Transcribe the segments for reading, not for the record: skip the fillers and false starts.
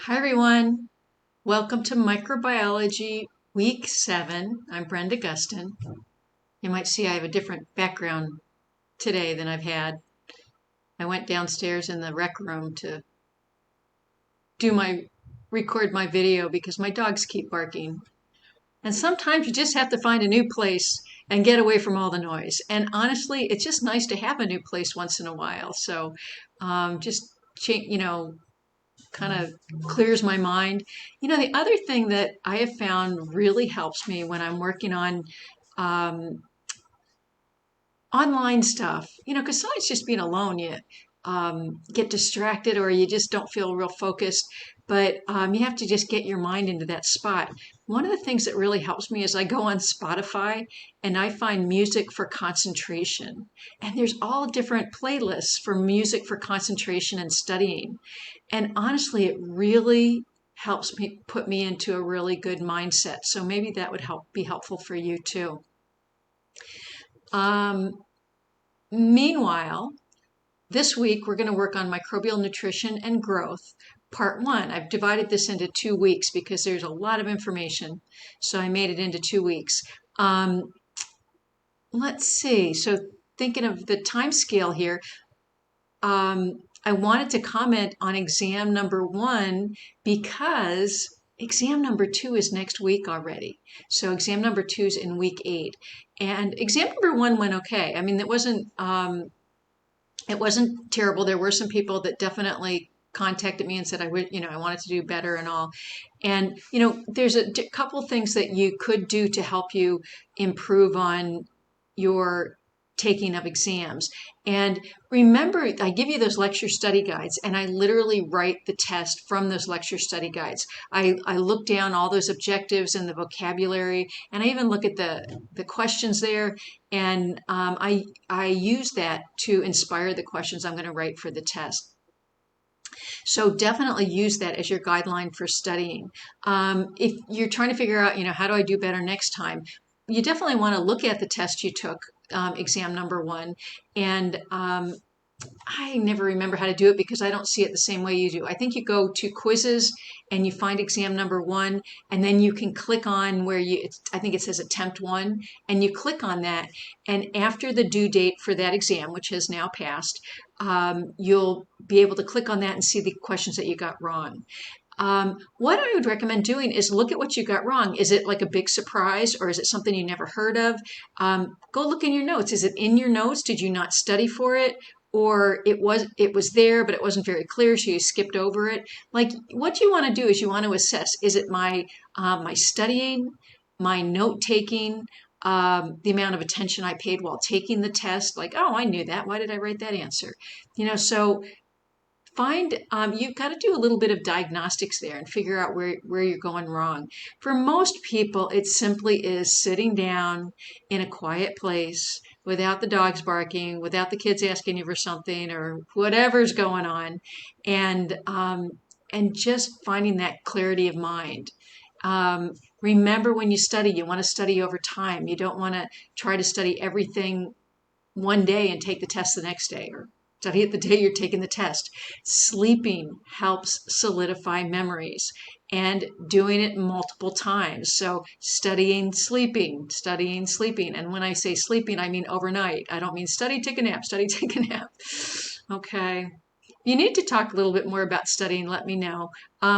Hi, everyone. Welcome to Microbiology Week 7. I'm Brenda Gustin. You might see I have a different background today than I've had. I went downstairs in the rec room to record my video because my dogs keep barking. And sometimes you just have to find a new place and get away from all the noise. And honestly, it's just nice to have a new place once in a while. So just, kind of clears my mind. The other thing that I have found really helps me when I'm working on um, online stuff, because sometimes just being alone, you get distracted or you just don't feel real focused. But you have to just get your mind into that spot. One of the things that really helps me is I go on Spotify and I find music for concentration. And there's all different playlists for music for concentration and studying. And honestly, it really helps me put me into a really good mindset. So maybe that would be helpful for you too. Um, Meanwhile, this week we're going to work on microbial nutrition and growth, part one. I've divided this into 2 weeks because there's a lot of information, so I made it into 2 weeks. Let's see. So thinking of the time scale here, I wanted to comment on exam number 1 because exam number 2 is next week already. So exam number 2 is in week 8, and exam number 1 went okay. I mean, it wasn't terrible. There were some people that definitely contacted me and said I would, I wanted to do better and all. And there's a couple things that you could do to help you improve on your taking of exams. And remember, I give you those lecture study guides, and I literally write the test from those lecture study guides. I look down all those objectives and the vocabulary, and I even look at the questions there, and I use that to inspire the questions I'm going to write for the test. So definitely use that as your guideline for studying. If you're trying to figure out, how do I do better next time? You definitely want to look at the test you took, exam number 1, and I never remember how to do it because I don't see it the same way you do. I think you go to quizzes and you find exam number 1, and then you can click on where I think it says attempt 1, and you click on that. And after the due date for that exam, which has now passed, you'll be able to click on that and see the questions that you got wrong. What I would recommend doing is look at what you got wrong. Is it like a big surprise, or is it something you never heard of? Go look in your notes. Is it in your notes? Did you not study for it? Or it was there, but it wasn't very clear, so you skipped over it. Like, what you want to do is you want to assess: is it my studying, my note taking, the amount of attention I paid while taking the test? Like, oh, I knew that. Why did I write that answer? So you've got to do a little bit of diagnostics there and figure out where you're going wrong. For most people, it simply is sitting down in a quiet place without the dogs barking, without the kids asking you for something or whatever's going on, and just finding that clarity of mind. Remember, when you study, you want to study over time. You don't want to try to study everything one day and take the test the next day, or study it the day you're taking the test. Sleeping helps solidify memories, and doing it multiple times. So studying, sleeping, studying, sleeping. And when I say sleeping, I mean overnight. I don't mean study, take a nap, study, take a nap. Okay. You need to talk a little bit more about studying, let me know.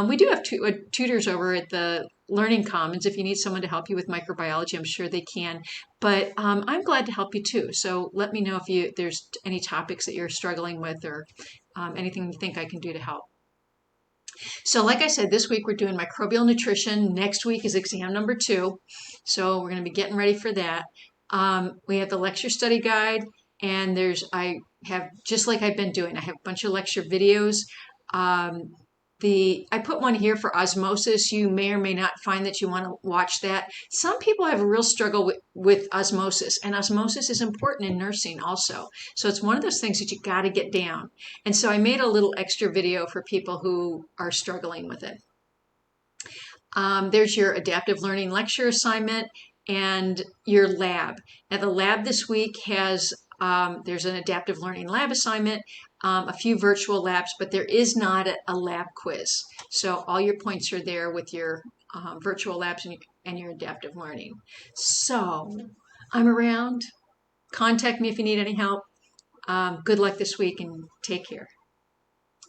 We do have tutors over at the Learning Commons. If you need someone to help you with microbiology, I'm sure they can. But I'm glad to help you too. So let me know if there's any topics that you're struggling with, or anything you think I can do to help. So like I said, this week we're doing microbial nutrition. Next week is exam number 2. So we're going to be getting ready for that. We have the lecture study guide, and I have, just like I've been doing, I have a bunch of lecture videos. I put one here for osmosis. You may or may not find that you want to watch that. Some people have a real struggle with osmosis, and osmosis is important in nursing also. So it's one of those things that you got to get down. And so I made a little extra video for people who are struggling with it. There's your adaptive learning lecture assignment and your lab. Now the lab this week has, there's an adaptive learning lab assignment. a few virtual labs, but there is not a lab quiz. So all your points are there with your virtual labs and your adaptive learning. So I'm around. Contact me if you need any help. Good luck this week and take care.